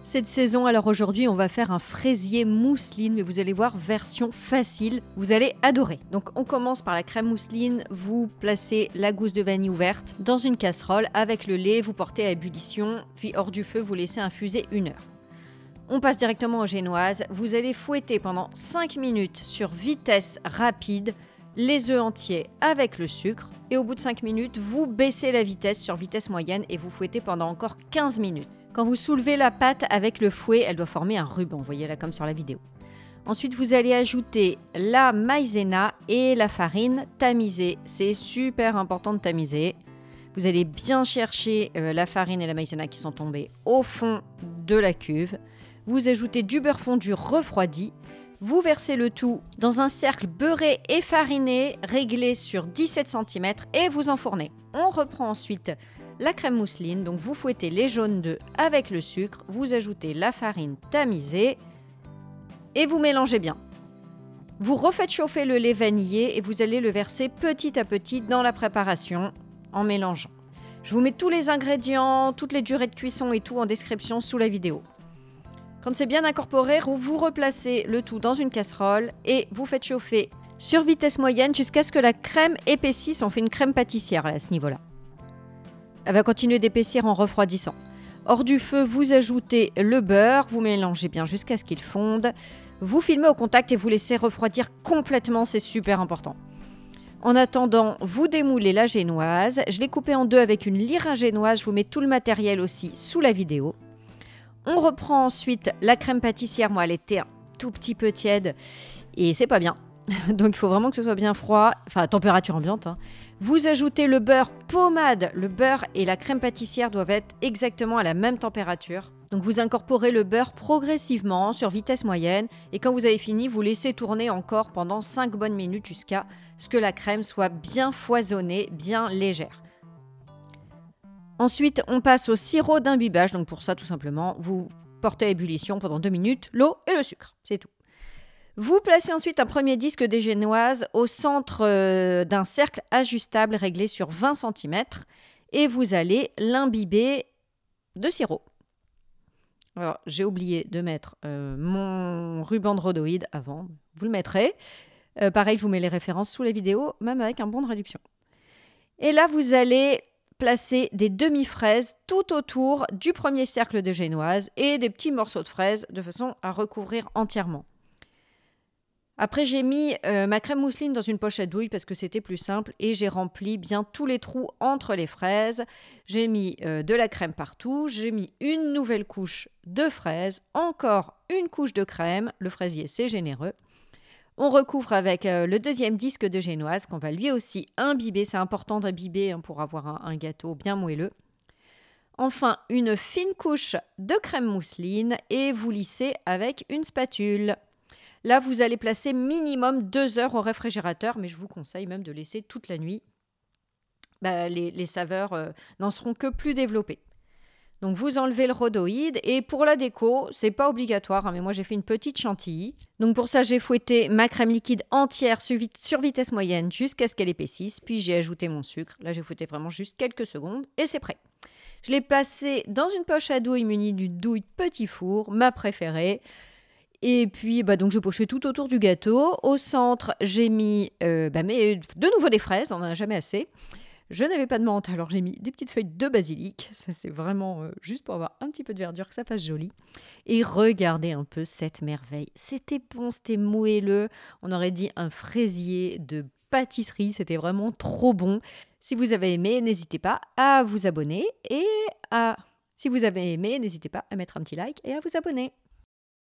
cette saison. Alors aujourd'hui, on va faire un fraisier mousseline, mais vous allez voir, version facile, vous allez adorer. Donc on commence par la crème mousseline, vous placez la gousse de vanille ouverte dans une casserole avec le lait, vous portez à ébullition, puis hors du feu, vous laissez infuser 1 heure. On passe directement aux génoises, vous allez fouetter pendant 5 minutes sur vitesse rapide les œufs entiers avec le sucre, et au bout de 5 minutes, vous baissez la vitesse sur vitesse moyenne et vous fouettez pendant encore 15 minutes. Quand vous soulevez la pâte avec le fouet, elle doit former un ruban, vous voyez là comme sur la vidéo. Ensuite, vous allez ajouter la maïzena et la farine tamisée. C'est super important de tamiser. Vous allez bien chercher la farine et la maïzena qui sont tombées au fond de la cuve. Vous ajoutez du beurre fondu refroidi. Vous versez le tout dans un cercle beurré et fariné, réglé sur 17 cm et vous enfournez. On reprend ensuite la crème mousseline, donc vous fouettez les jaunes d'œufs avec le sucre, vous ajoutez la farine tamisée et vous mélangez bien. Vous refaites chauffer le lait vanillé et vous allez le verser petit à petit dans la préparation en mélangeant. Je vous mets tous les ingrédients, toutes les durées de cuisson et tout en description sous la vidéo. Quand c'est bien incorporé, vous replacez le tout dans une casserole et vous faites chauffer sur vitesse moyenne jusqu'à ce que la crème épaississe. On fait une crème pâtissière à ce niveau-là. Elle va continuer d'épaissir en refroidissant. Hors du feu, vous ajoutez le beurre, vous mélangez bien jusqu'à ce qu'il fonde. Vous filmez au contact et vous laissez refroidir complètement, c'est super important. En attendant, vous démoulez la génoise. Je l'ai coupée en deux avec une lyre à génoise. Je vous mets tout le matériel aussi sous la vidéo. On reprend ensuite la crème pâtissière. Moi, elle était un tout petit peu tiède et c'est pas bien. Donc, il faut vraiment que ce soit bien froid, enfin à température ambiante. Vous ajoutez le beurre pommade. Le beurre et la crème pâtissière doivent être exactement à la même température. Donc, vous incorporez le beurre progressivement sur vitesse moyenne. Et quand vous avez fini, vous laissez tourner encore pendant 5 bonnes minutes jusqu'à ce que la crème soit bien foisonnée, bien légère. Ensuite, on passe au sirop d'imbibage. Donc pour ça, tout simplement, vous portez à ébullition pendant 2 minutes l'eau et le sucre. C'est tout. Vous placez ensuite un premier disque des génoises au centre d'un cercle ajustable réglé sur 20 cm et vous allez l'imbiber de sirop. Alors, j'ai oublié de mettre mon ruban de rhodoïde avant. Vous le mettrez. Pareil, je vous mets les références sous la vidéo, même avec un bon de réduction. Et là, vous allez placer des demi-fraises tout autour du premier cercle de génoise et des petits morceaux de fraises de façon à recouvrir entièrement. Après, j'ai mis ma crème mousseline dans une poche à douille parce que c'était plus simple et j'ai rempli bien tous les trous entre les fraises. J'ai mis de la crème partout, j'ai mis une nouvelle couche de fraises, encore une couche de crème, le fraisier c'est généreux. On recouvre avec le deuxième disque de génoise qu'on va lui aussi imbiber. C'est important d'imbiber pour avoir un gâteau bien moelleux. Enfin, une fine couche de crème mousseline et vous lissez avec une spatule. Là, vous allez placer minimum 2 heures au réfrigérateur, mais je vous conseille même de laisser toute la nuit. Les saveurs n'en seront que plus développées. Donc vous enlevez le rhodoïde et pour la déco, c'est pas obligatoire, mais moi j'ai fait une petite chantilly. Donc pour ça, j'ai fouetté ma crème liquide entière sur vitesse moyenne jusqu'à ce qu'elle épaississe, puis j'ai ajouté mon sucre. Là, j'ai fouetté vraiment juste quelques secondes et c'est prêt. Je l'ai placé dans une poche à douille munie d'une douille petit four, ma préférée. Et puis, donc je pochais tout autour du gâteau. Au centre, j'ai mis de nouveau des fraises, on n'en a jamais assez. Je n'avais pas de menthe, alors j'ai mis des petites feuilles de basilic. Ça, c'est vraiment juste pour avoir un petit peu de verdure, que ça fasse joli. Et regardez un peu cette merveille. C'était bon, c'était moelleux. On aurait dit un fraisier de pâtisserie. C'était vraiment trop bon. Si vous avez aimé, n'hésitez pas à vous abonner. Si vous avez aimé, n'hésitez pas à mettre un petit like et à vous abonner.